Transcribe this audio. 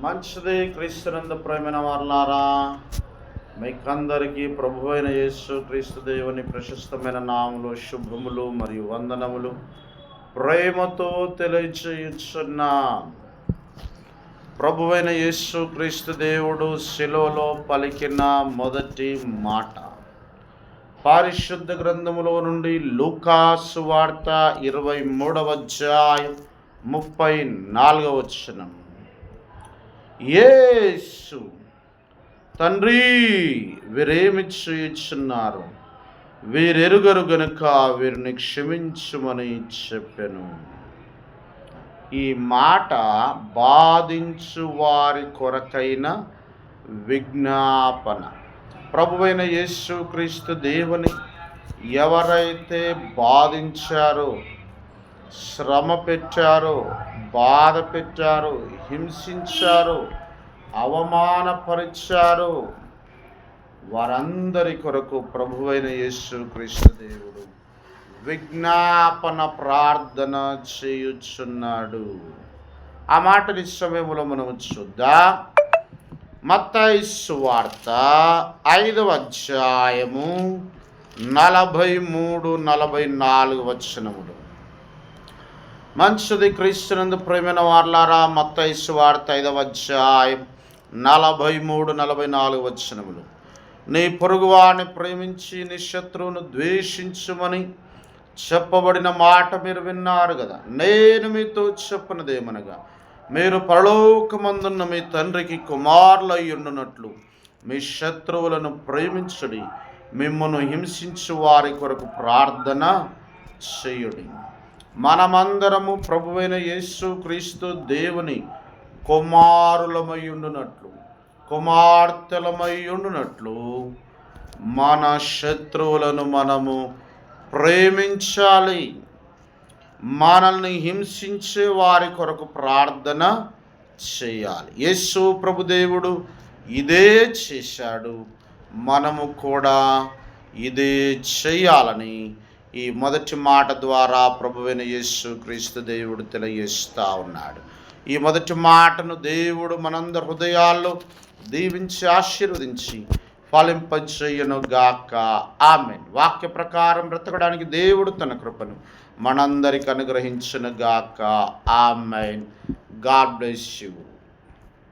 మంచిది. క్రీస్తునందు ప్రేమైన వారలారా, మీకందరికీ ప్రభువైన యేసు క్రీస్తు దేవుని ప్రశస్తమైన నామములు, శుభములు మరియు వందనములు ప్రేమతో తెలియచేయుచున్నా. ప్రభువైన యేసు క్రీస్తు దేవుడు శిలువలో పలికిన మొదటి మాట పరిశుద్ధ గ్రంథములో నుండి లూకా సువార్త 23వ అధ్యాయం 34వ వచనం. యేసు, తండ్రి, వీరేమి చేయుచున్నారు, వీరెరుగరు గనుక వీరిని క్షమించుమని చెప్పెను. ఈ మాట బాధించు వారి కొరకైన విజ్ఞాపన. ప్రభువైన యేసు క్రీస్తు దేవుని ఎవరైతే బాధించారో, శ్రమ పెట్టారో, బాధ పెట్టారో, హింసించారో, అవమానపరిచారో వారందరి కొరకు ప్రభువైన యేసు క్రీస్తు దేవుడు విజ్ఞాపన ప్రార్థన చేయుచున్నాడు. ఆ మాటని సమయంలో మనం చూద్దాం. మత్తయి సువార్త 5వ అధ్యాయము 43-44 వచనములు. మంచిది. క్రీస్తునందు ప్రేమైన వారలారా, మత్తయి సువార్త 5వ అధ్యాయం 43-44 వచనములు. నీ పొరుగువాని ప్రేమించి నీ శత్రువును ద్వేషించుమని చెప్పబడిన మాట మీరు విన్నారు కదా. నేను మీతో చెప్పినదేమనగా, మీరు పరలోకమందున్న మీ తండ్రికి కుమారులయ్యుండునట్లు మీ శత్రువులను ప్రేమించుడి, మిమ్మును హింసించు వారి కొరకు ప్రార్థన చేయుడి. మనమందరము ప్రభువైన యేసు క్రీస్తు దేవుని కుమారులమయ్యుండునట్లు, కుమార్తెలమయ్యుండునట్లు మన శత్రువులను మనము ప్రేమించాలి. మనల్ని హింసించే వారి కొరకు ప్రార్థన చేయాలి. యేసు ప్రభుదేవుడు ఇదే చేశాడు. మనము కూడా ఇదే చేయాలని ఈ మొదటి మాట ద్వారా ప్రభువైన యేసు క్రీస్తు దేవుడు తెలియజేస్తూ ఉన్నాడు. ఈ మొదటి మాటను దేవుడు మనందరి హృదయాల్లో దీవించి ఆశీర్వదించి ఫలింపజేయును గాక. ఆమేన్. వాక్య ప్రకారం బ్రతకడానికి దేవుడు తన కృపను మనందరికి అనుగ్రహించును గాక. ఆమేన్. God bless you.